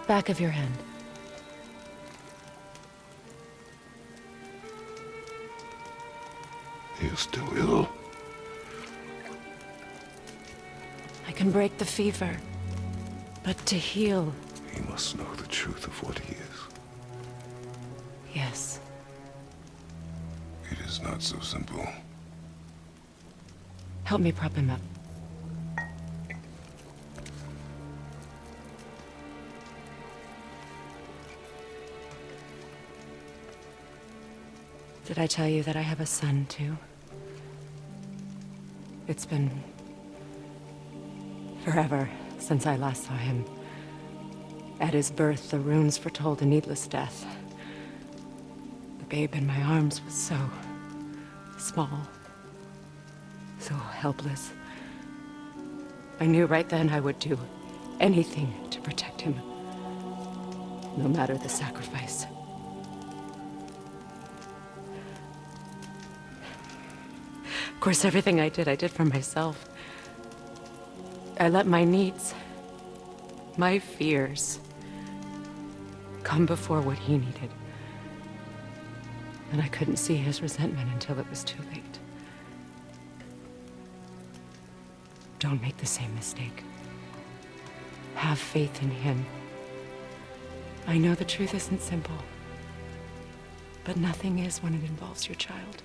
Back of your hand. He is still ill. I can break the fever. But to heal... He must know the truth of what he is. Yes. It is not so simple. Help me prop him up. Did I tell you that I have a son, too? It's been... forever since I last saw him. At his birth, the runes foretold a needless death. The babe in my arms was so... small. So helpless. I knew right then I would do anything to protect him. No matter the sacrifice. Of course, everything I did for myself. I let my needs, my fears, come before what he needed. And I couldn't see his resentment until it was too late. Don't make the same mistake. Have faith in him. I know the truth isn't simple, but nothing is when it involves your child.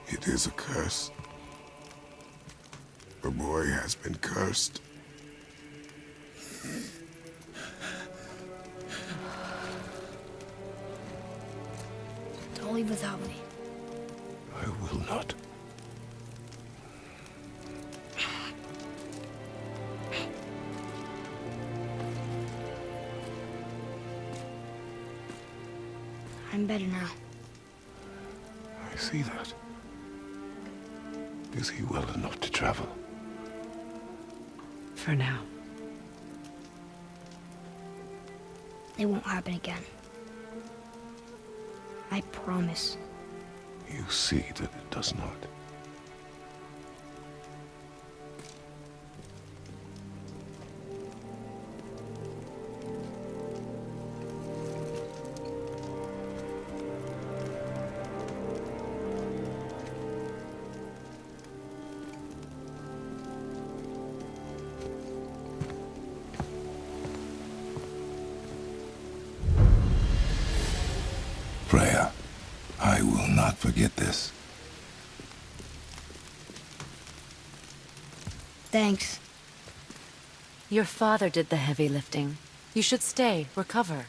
It is a curse. The boy has been cursed. Don't leave without me. I will not. I'm better now. I see that. Is he well enough to travel? For now. It won't happen again. I promise. You see that it does not. Freya, I will not forget this. Thanks. Your father did the heavy lifting. You should stay, recover.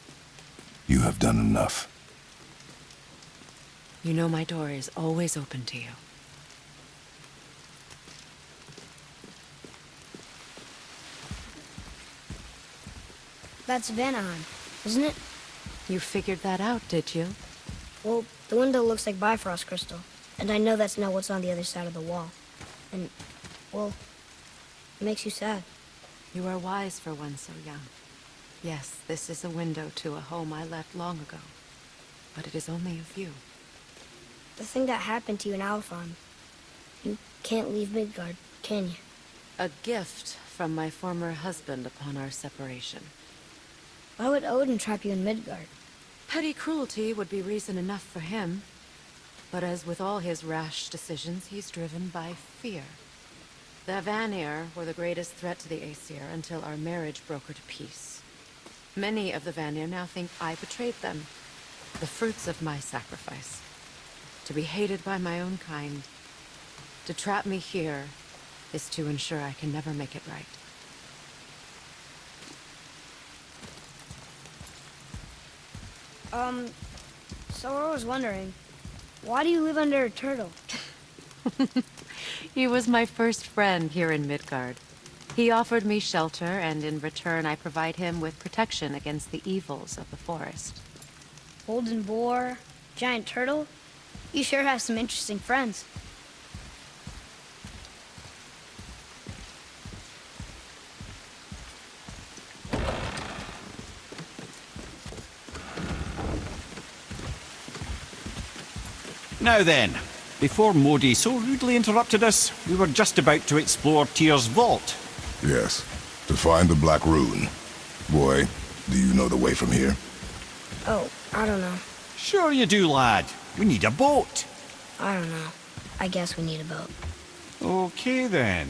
You have done enough. You know my door is always open to you. That's Vanaheim, isn't it? You figured that out, did you? Well, the window looks like Bifrost crystal. And I know that's not what's on the other side of the wall. And, well, it makes you sad. You are wise for one so young. Yes, this is a window to a home I left long ago. But it is only a view. The thing that happened to you in Alfheim. You can't leave Midgard, can you? A gift from my former husband upon our separation. Why would Odin trap you in Midgard? Petty cruelty would be reason enough for him. But as with all his rash decisions, he's driven by fear. The Vanir were the greatest threat to the Aesir until our marriage brokered peace. Many of the Vanir now think I betrayed them. The fruits of my sacrifice. To be hated by my own kind. To trap me here is to ensure I can never make it right. So I was wondering, why do you live under a turtle? He was my first friend here in Midgard. He offered me shelter, and in return I provide him with protection against the evils of the forest. Golden boar, giant turtle? You sure have some interesting friends. Now then, Before Modi so rudely interrupted us, we were just about to explore Tyr's vault. Yes, to find the Black Rune. Boy, do you know the way from here? Oh, I don't know. Sure you do, lad. We need a boat. I don't know. I guess we need a boat. Okay then.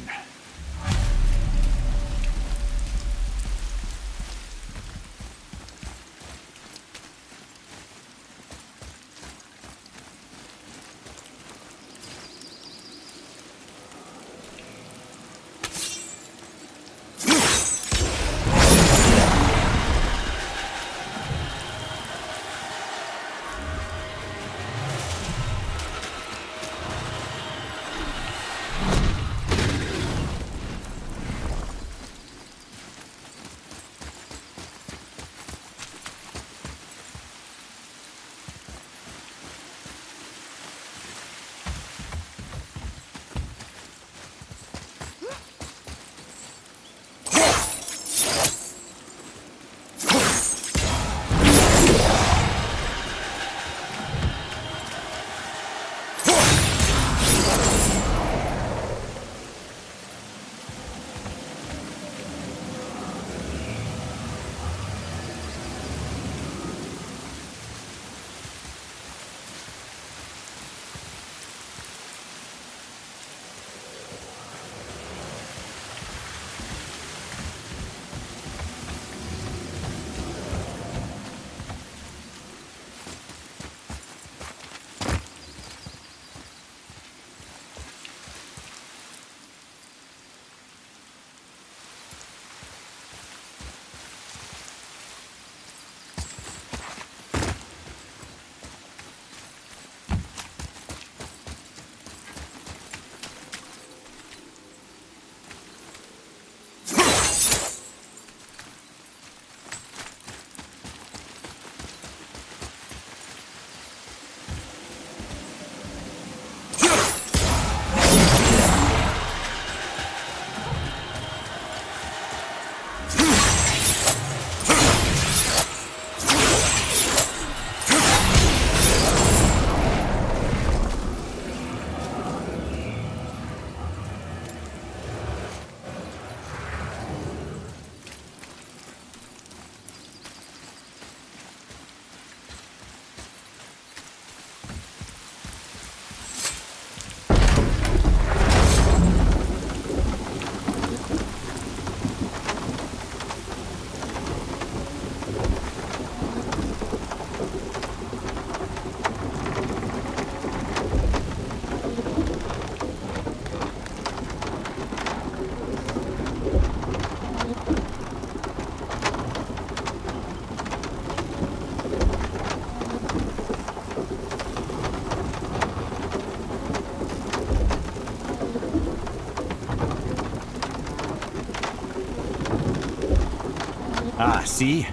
Ah, see?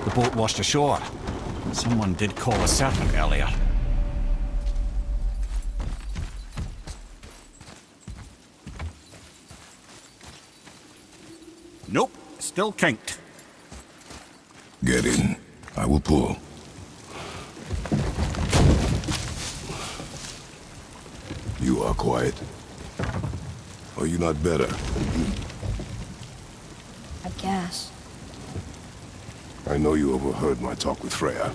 The boat washed ashore. Someone did call a serpent earlier. Nope, still kinked. Get in. I will pull. You are quiet. Are you not better? I guess. I know you overheard my talk with Freya.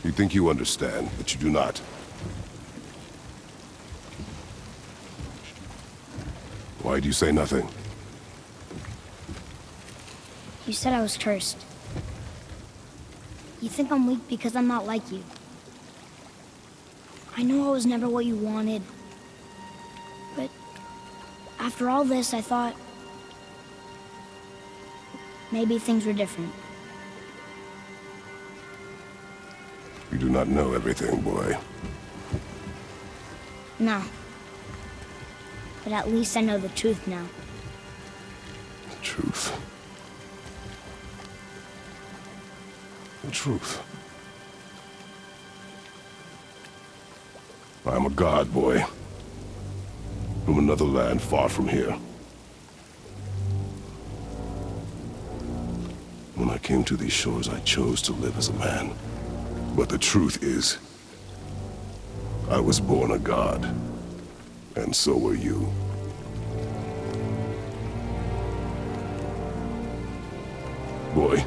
You think you understand, but you do not. Why do you say nothing? You said I was cursed. You think I'm weak because I'm not like you. I know I was never what you wanted. But after all this, I thought maybe things were different. You do not know everything, boy. No. But at least I know the truth now. The truth. The truth. I am a god, boy. From another land far from here. When I came to these shores, I chose to live as a man. But the truth is, I was born a god. And so were you. Boy,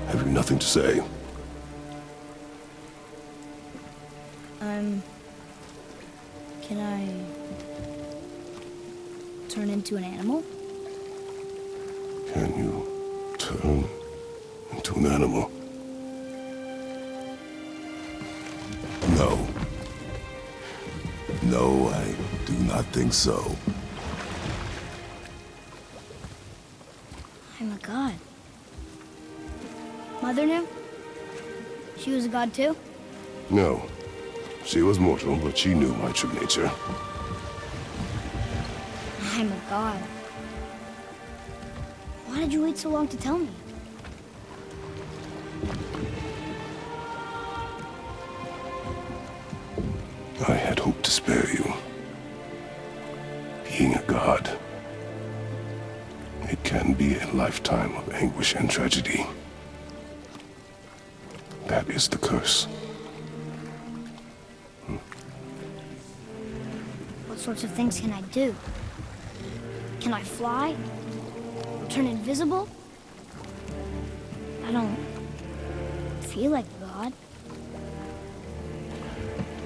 have you nothing to say? Can I turn into an animal? Can you turn into an animal? No. No, I do not think so. I'm a god. Mother knew? She was a god too? No. She was mortal, but she knew my true nature. I'm a god. Why did you wait so long to tell me? I had hoped to spare you. Being a god, it can be a lifetime of anguish and tragedy. That is the curse. What sorts of things can I do? Can I fly? Turn invisible? I don't feel like a god.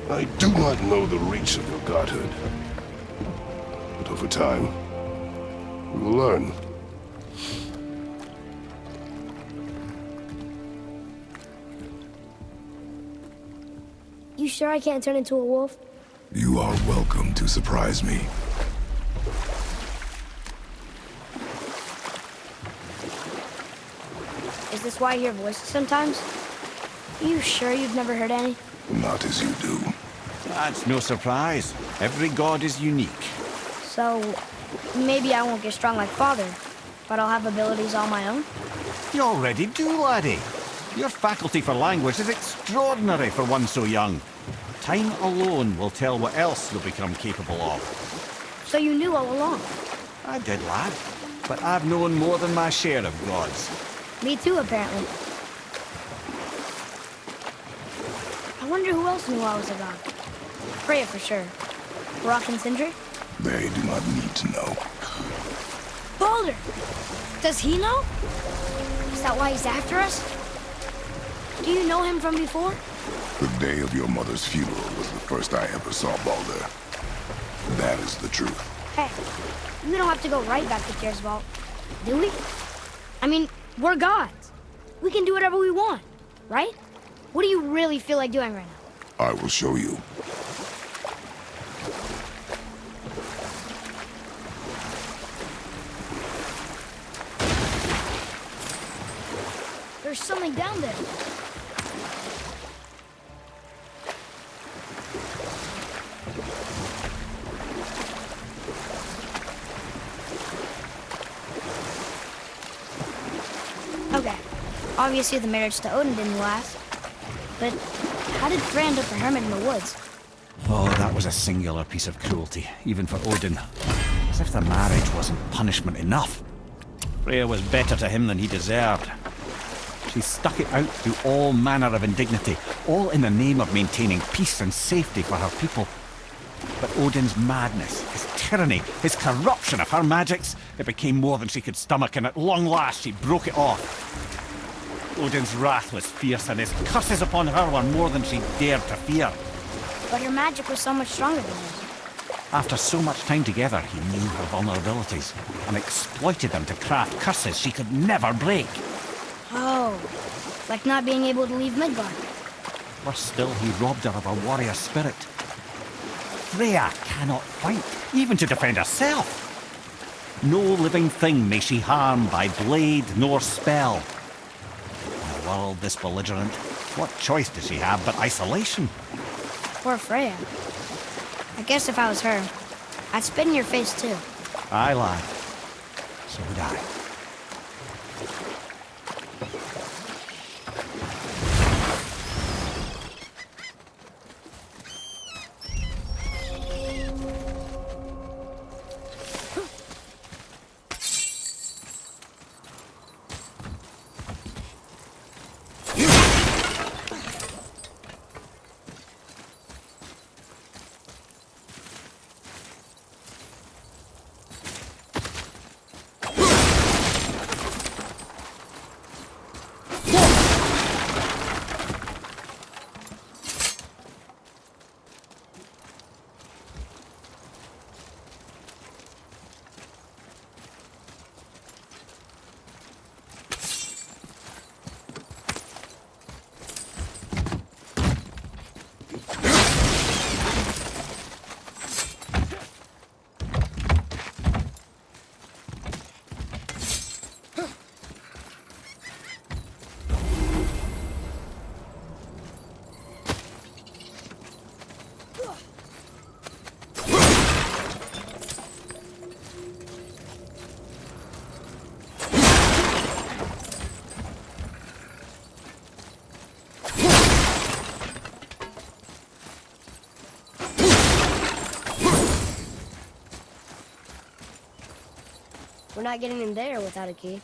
I do not know the reach of your godhood. But over time, we will learn. You sure I can't turn into a wolf? You are welcome to surprise me. Is this why I hear voices sometimes? Are you sure you've never heard any? Not as you do. That's no surprise. Every god is unique. So, maybe I won't get strong like Father, but I'll have abilities all my own? You already do, laddie. Your faculty for language is extraordinary for one so young. Time alone will tell what else you'll become capable of. So you knew all along? I did, lad. But I've known more than my share of gods. Me too, apparently. I wonder who else knew I was a god. Freya for sure. Rock and Sindri? They do not need to know. Baldur! Does he know? Is that why he's after us? Do you know him from before? The day of your mother's funeral was the first I ever saw Baldur. That is the truth. Hey, we don't have to go right back to Gerswald, do we? I mean, we're gods. We can do whatever we want, right? What do you really feel like doing right now? I will show you. There's something down there. Okay. Obviously the marriage to Odin didn't last. But how did Freya end up a hermit in the woods? Oh, that was a singular piece of cruelty, even for Odin. As if the marriage wasn't punishment enough. Freya was better to him than he deserved. She stuck it out through all manner of indignity, all in the name of maintaining peace and safety for her people. But Odin's madness, his tyranny, his corruption of her magics, it became more than she could stomach, and at long last she broke it off. Odin's wrath was fierce, and his curses upon her were more than she dared to fear. But her magic was so much stronger than his. After so much time together, he knew her vulnerabilities and exploited them to craft curses she could never break. Oh, like not being able to leave Midgard. Worse still, he robbed her of her warrior spirit. Freya cannot fight, even to defend herself. No living thing may she harm by blade nor spell. In a world this belligerent, what choice does she have but isolation? Poor Freya. I guess if I was her, I'd spit in your face too. Aye, lad. So would I. We're not getting in there without a key.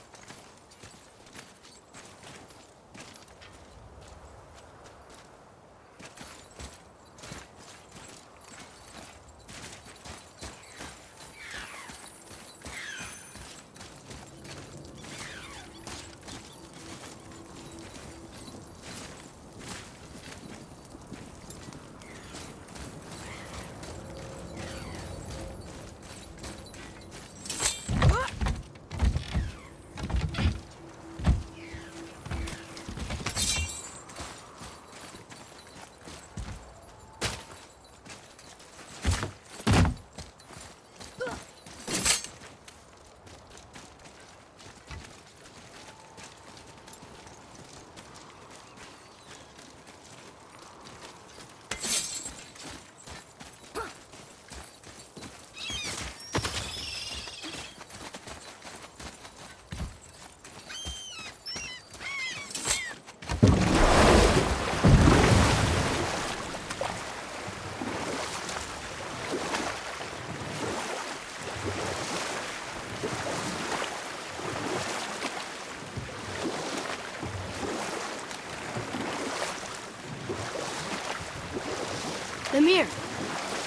Mimir,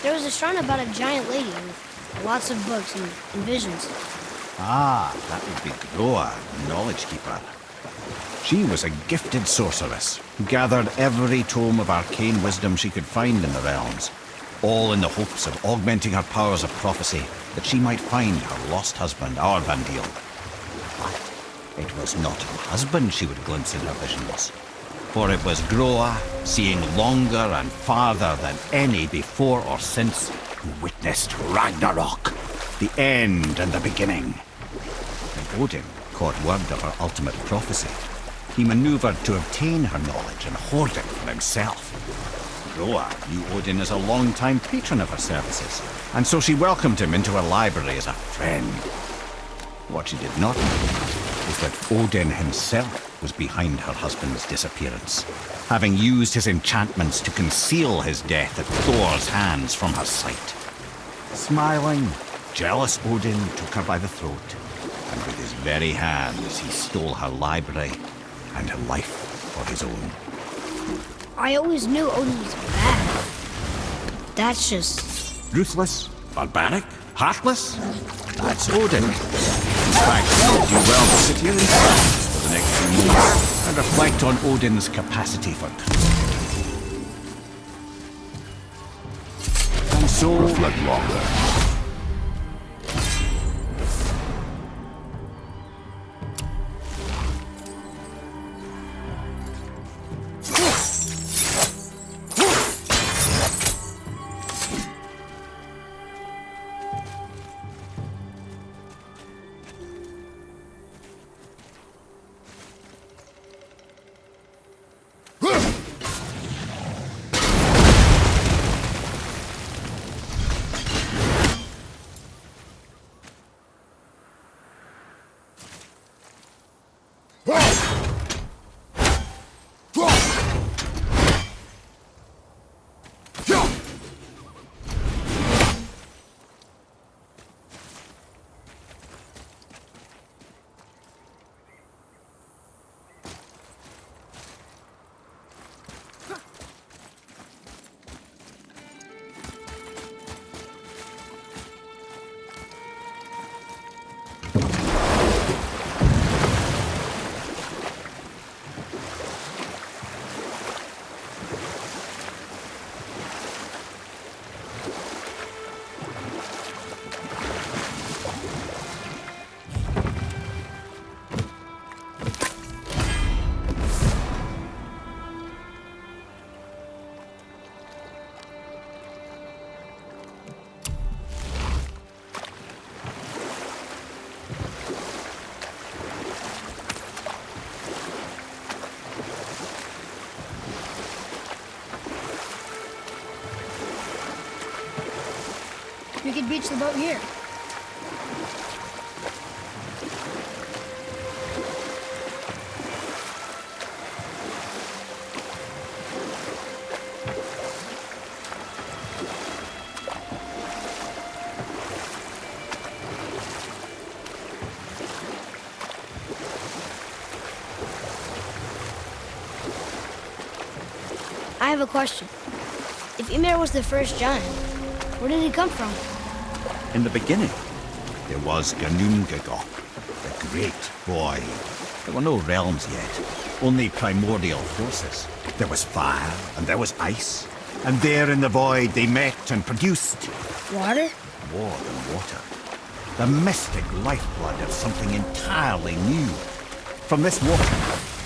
there was a shrine about a giant lady with lots of books and visions. Ah, that would be Groa, Knowledge Keeper. She was a gifted sorceress who gathered every tome of arcane wisdom she could find in the realms, all in the hopes of augmenting her powers of prophecy that she might find her lost husband, Arvandil. But it was not her husband she would glimpse in her visions, for it was Groa, seeing longer and farther than any before or since, who witnessed Ragnarok, the end and the beginning. When Odin caught word of her ultimate prophecy, he maneuvered to obtain her knowledge and hoard it for himself. Groa knew Odin as a long-time patron of her services, and so she welcomed him into her library as a friend. What she did not know is that Odin himself was behind her husband's disappearance, having used his enchantments to conceal his death at Thor's hands from her sight. Smiling, jealous Odin took her by the throat, and with his very hands he stole her library and her life for his own. I always knew Odin was bad. That's just... Ruthless, barbaric, heartless? That's Odin. In fact, it would do well to sit here in silence for the next few years and reflect on Odin's capacity for cruelty. And so... Reflect longer. We could beach the boat here. I have a question. If Ymir was the first giant, where did he come from? In the beginning, there was Ginnungagap, the great void. There were no realms yet, only primordial forces. There was fire, and there was ice. And there in the void they met and produced Water? more than water. The mystic lifeblood of something entirely new. From this water,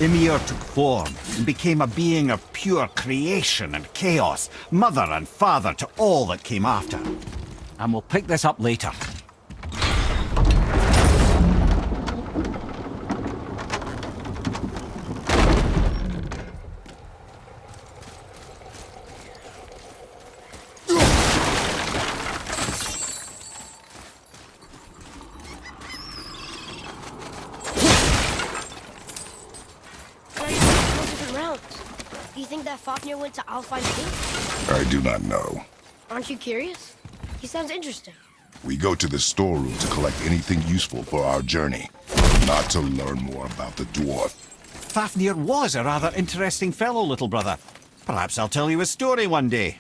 Ymir took form and became a being of pure creation and chaos, mother and father to all that came after. And we'll pick this up later. Do you think that Fafnir went to Alfheim too? I do not know. Aren't you curious? He sounds interesting. We go to the storeroom to collect anything useful for our journey, not to learn more about the dwarf. Fafnir was a rather interesting fellow, little brother. Perhaps I'll tell you a story one day.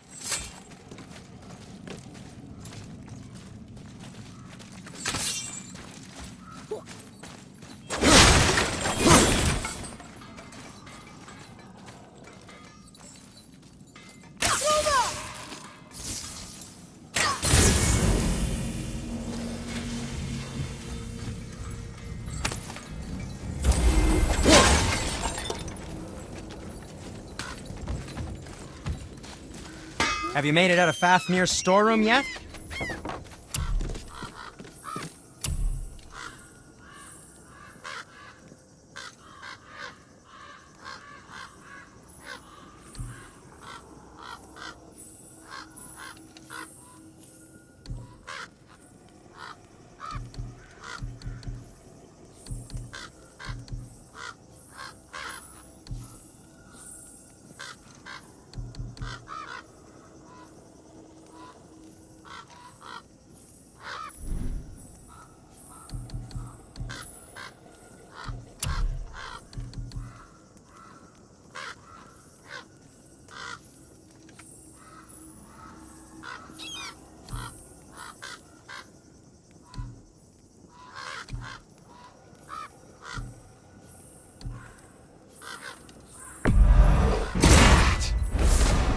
Have you made it out of Fafnir's storeroom yet?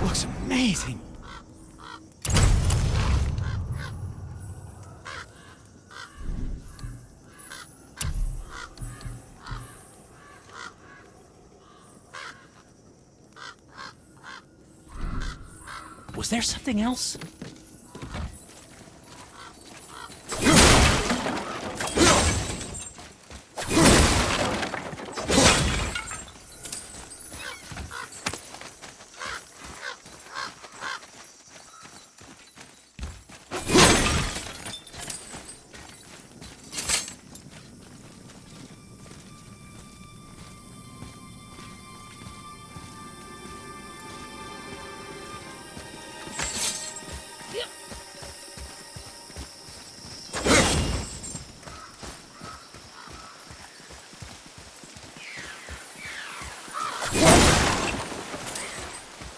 Looks amazing. Was there something else?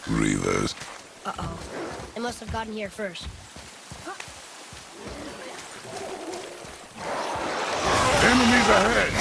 Reavers. Uh-oh. They must have gotten here first. Enemies ahead!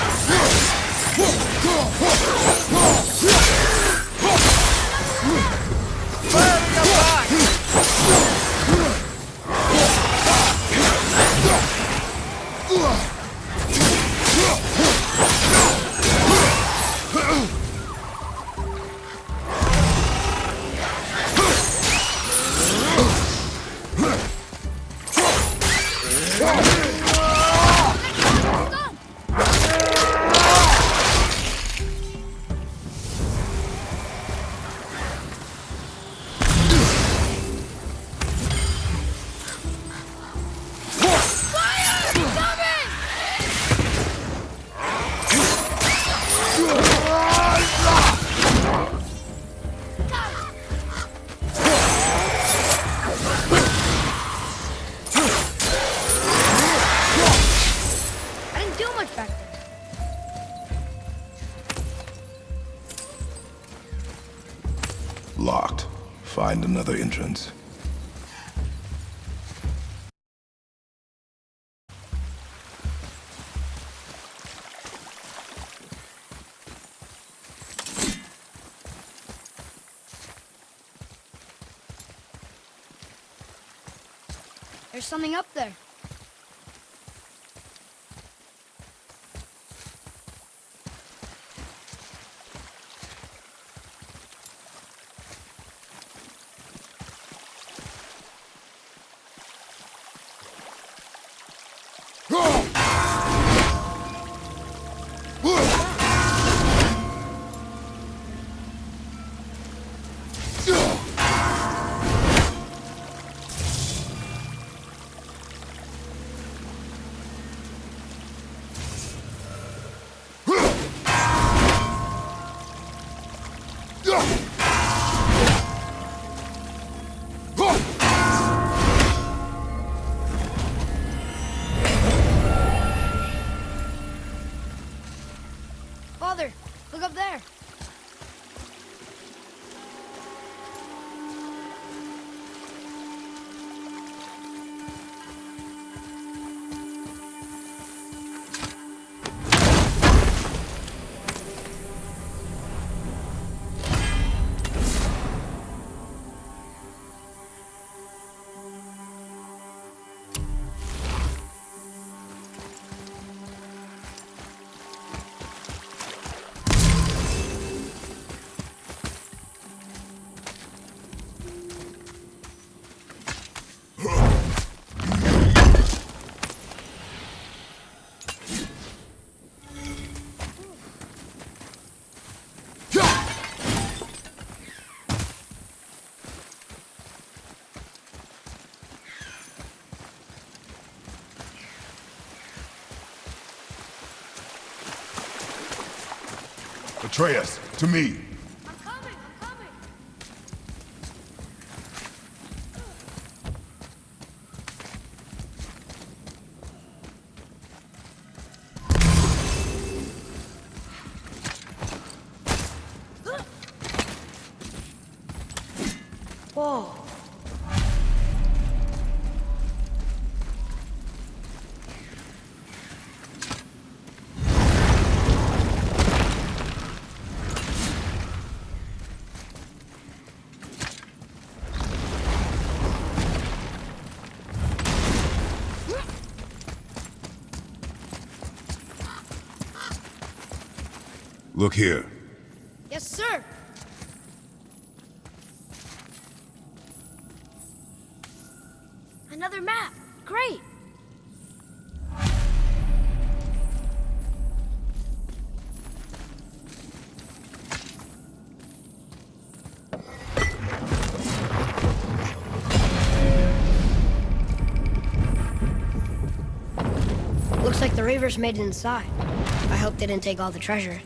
Find another entrance. There's something up there. Father, look up there. Atreus, to me. I'm coming, I'm coming. Whoa. Look here. Yes, sir. Another map. Great. Looks like the Reavers made it inside. I hope they didn't take all the treasure.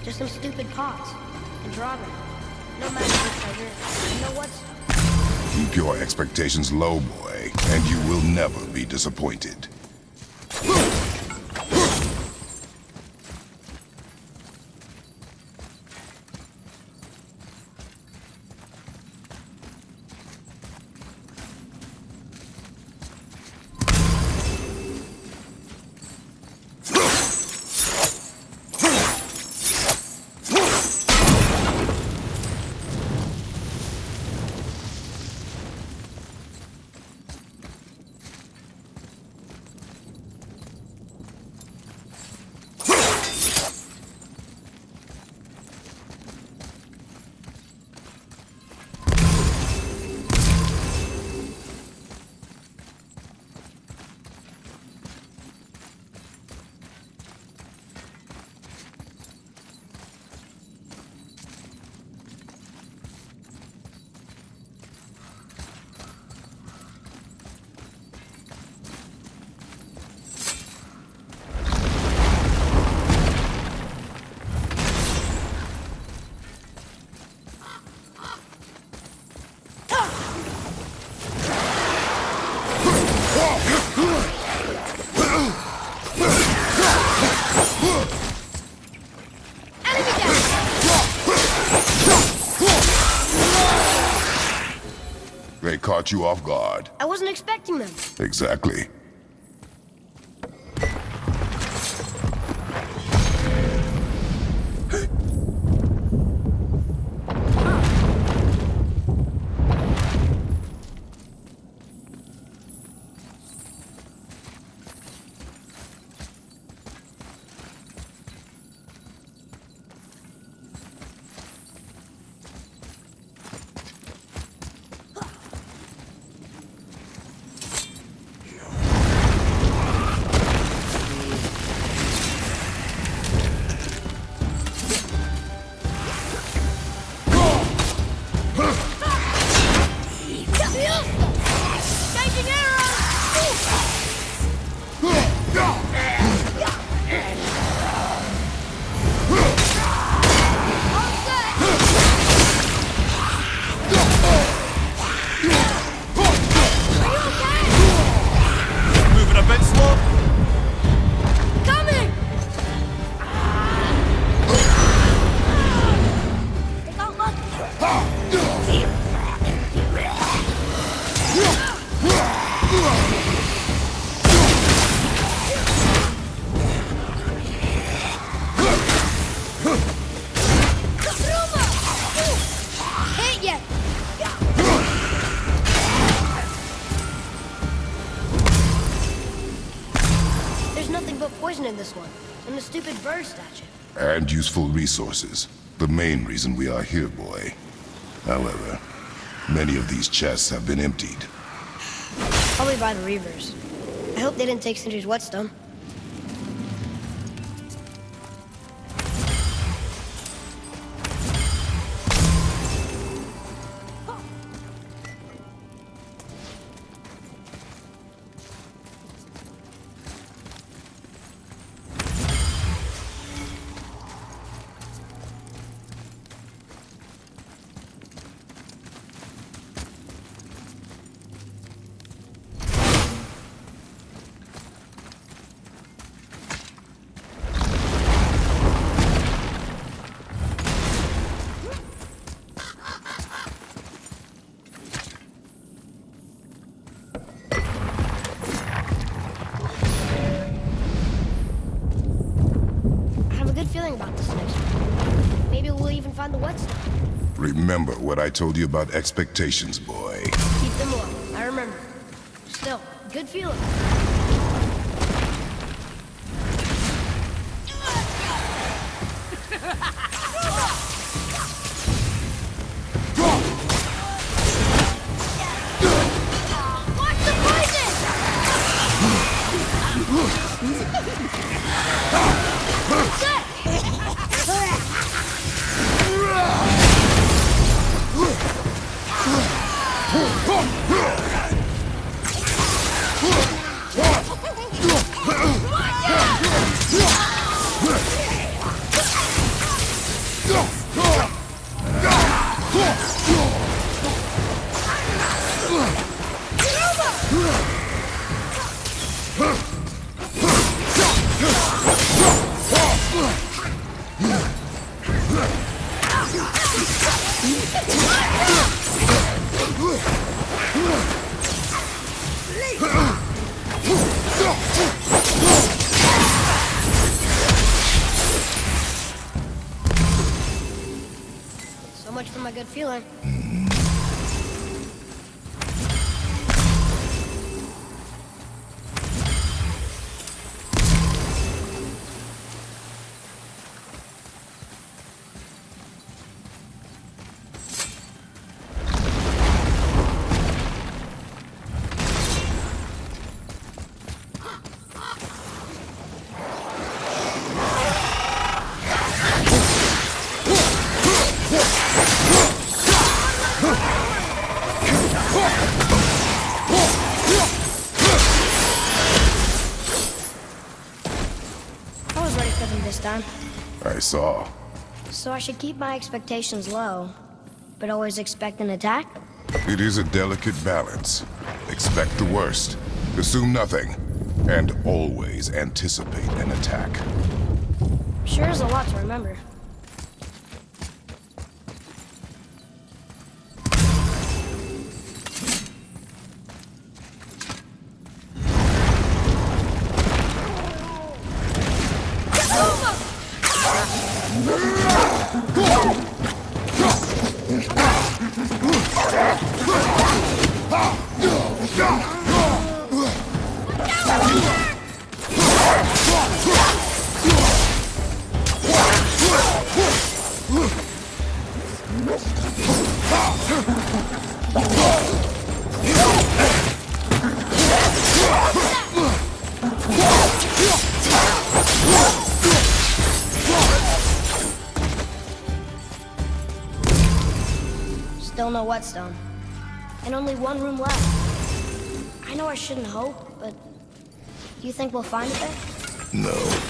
Just some stupid pots and Draugr. No matter the treasure. You know what's... Keep your expectations low, boy, and you will never be disappointed. caught you off guard. I wasn't expecting them. Exactly. Changing Moving a bit slow. Coming! They got lucky. Hit ya! There's nothing but poison in this one, and the stupid bird statue. And useful resources. The main reason we are here, boy. However, many of these chests have been emptied. Probably by the Reavers. I hope they didn't take Sindri's whetstone. Feeling about this next one. Maybe we'll even find the whetstone. Remember what I told you about expectations, boy. Keep them low. I remember. Still, good feeling. Watch the poison! So much for my good feeling. I was ready for them this time. I saw. So I should keep my expectations low, but always expect an attack? It is a delicate balance. Expect the worst, assume nothing, and always anticipate an attack. Sure is a lot to remember. no whetstone. And only one room left. I know I shouldn't hope, but do you think we'll find it there? No.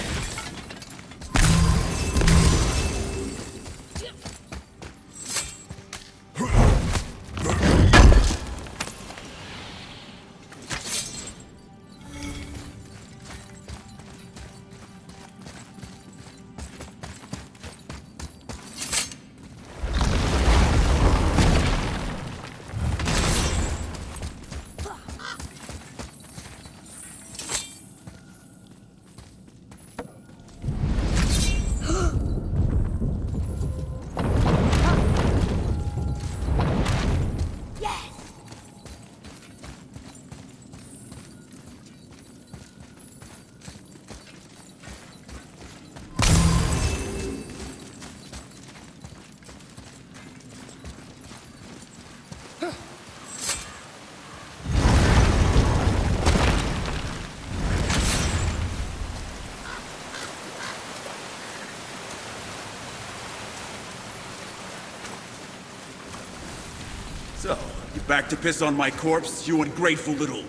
So, you back to piss on my corpse, you ungrateful little...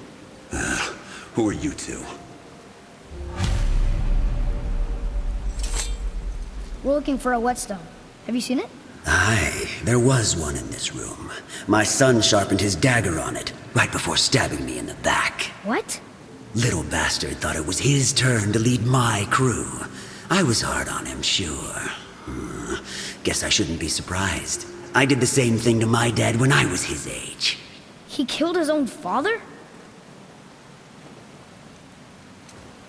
who are you two? We're looking for a whetstone. Have you seen it? Aye, there was one in this room. My son sharpened his dagger on it, right before stabbing me in the back. What? Little bastard thought it was his turn to lead my crew. I was hard on him, sure. Guess I shouldn't be surprised. I did the same thing to my dad when I was his age. He killed his own father?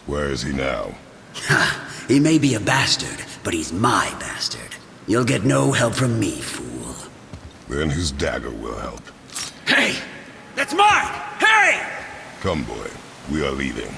Where is he now? Ha! He may be a bastard, but he's my bastard. You'll get no help from me, fool. Then his dagger will help. Hey! That's mine! Hey! Come, boy. We are leaving.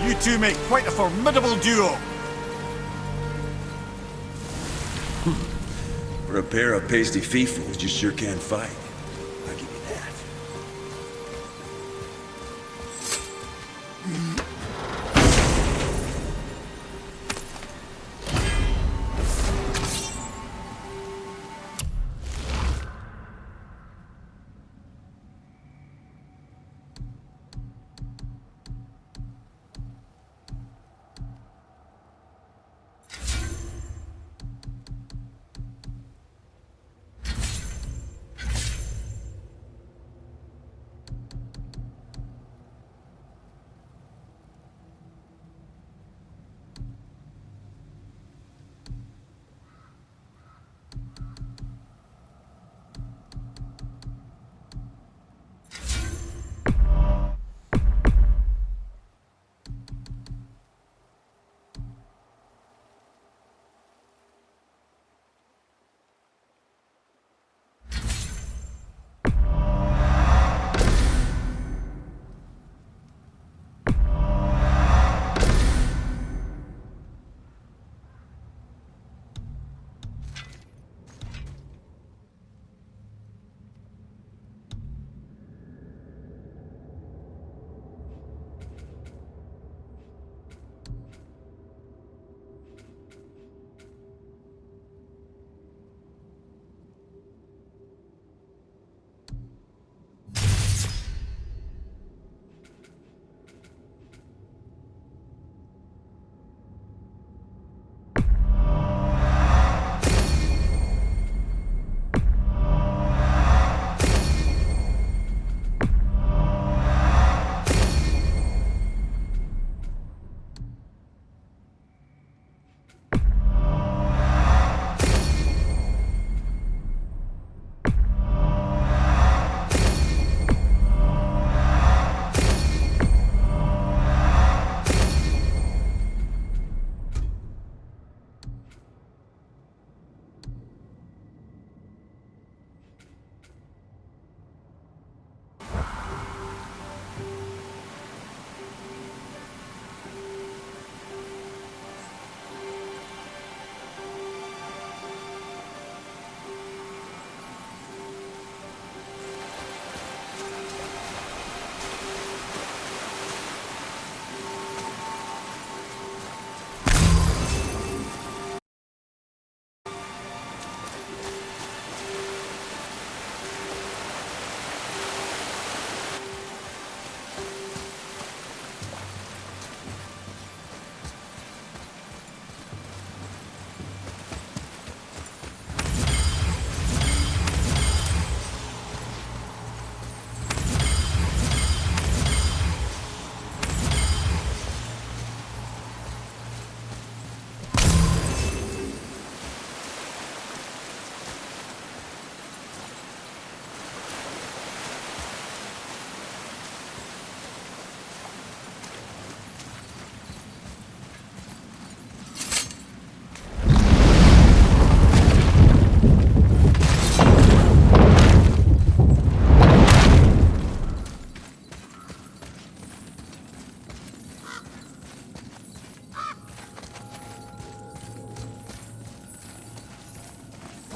You two make quite a formidable duo. For a pair of pasty fiefos, you sure can fight. I'll give you that.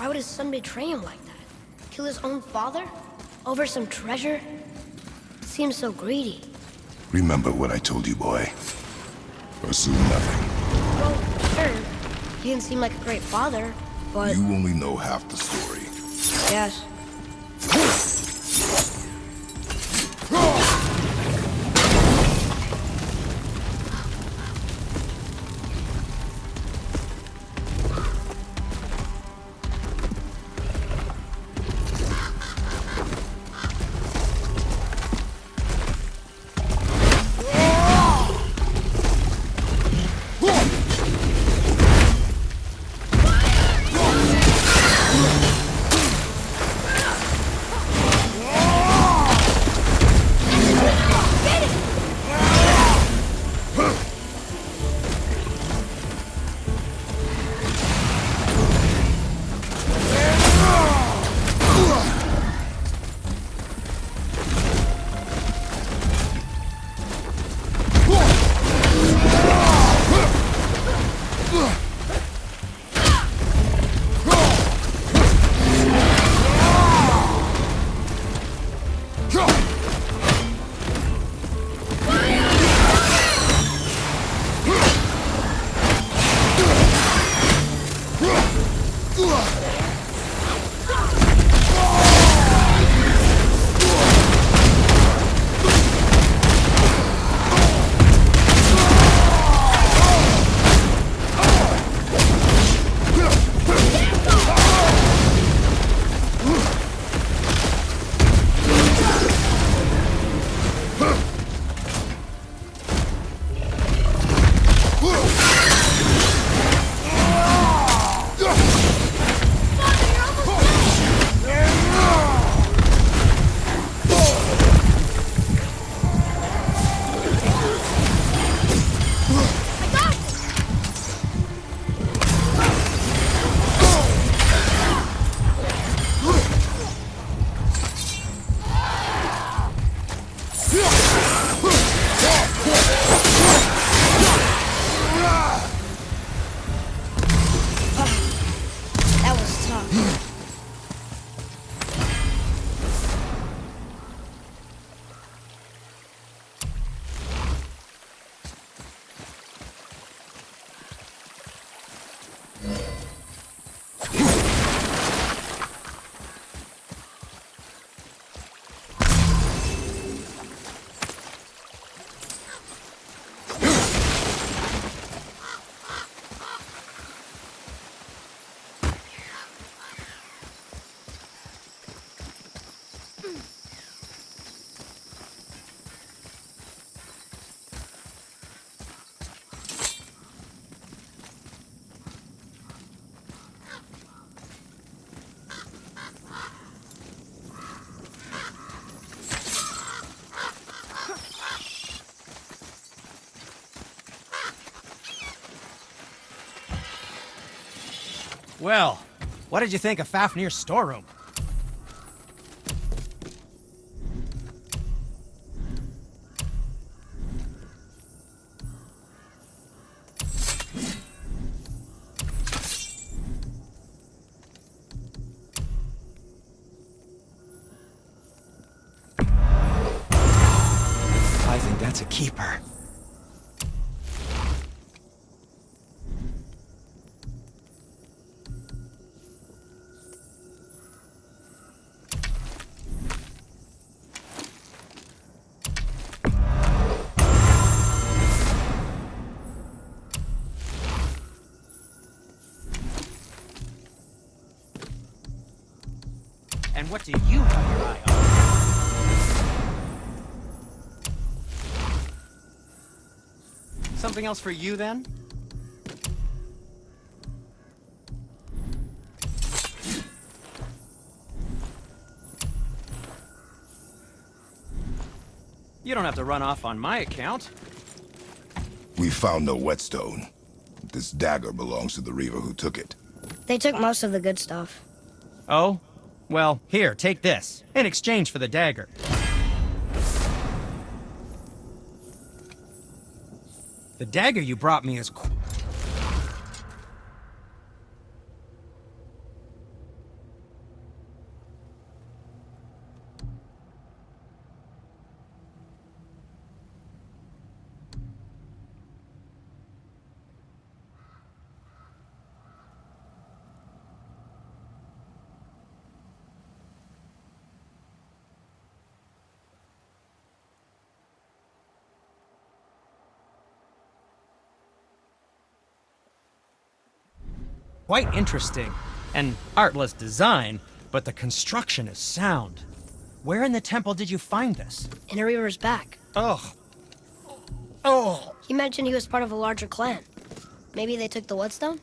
Why would his son betray him like that? Kill his own father? Over some treasure? It seems so greedy. Remember what I told you, boy. Assume nothing. Well, sure. He didn't seem like a great father, but... You only know half the story. Yes. That was tough. Well, what did you think of Fafnir's storeroom? I think that's a keeper. And what do you have your eye on? Something else for you, then? You don't have to run off on my account. We found no whetstone. This dagger belongs to the Reaver who took it. They took most of the good stuff. Oh? Well, here, take this. In exchange for the dagger. The dagger you brought me is Quite interesting. An artless design, but the construction is sound. Where in the temple did you find this? In a Reaver's back. Ugh. Oh. He mentioned he was part of a larger clan. Maybe they took the Whetstone?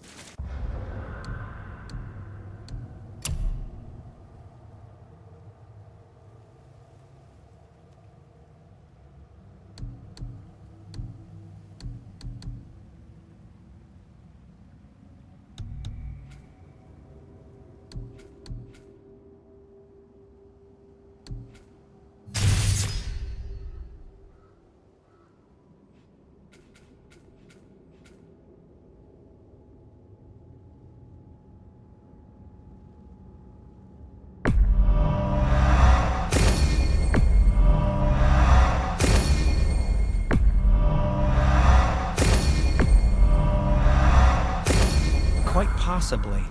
Quite possibly.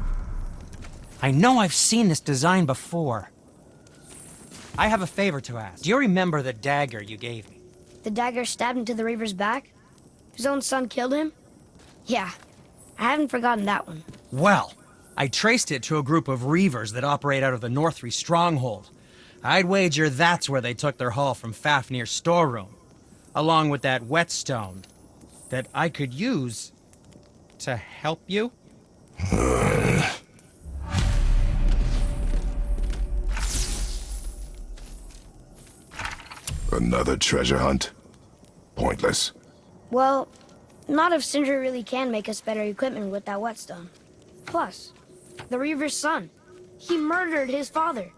I know I've seen this design before. I have a favor to ask. Do you remember the dagger you gave me? The dagger stabbed into the Reaver's back? His own son killed him? Yeah, I haven't forgotten that one. Well, I traced it to a group of Reavers that operate out of the Northree stronghold. I'd wager that's where they took their haul from Fafnir's storeroom, along with that whetstone that I could use to help you. Another treasure hunt? Pointless. Well, not if Sindri really can make us better equipment with that whetstone. Plus, the Reaver's son. He murdered his father.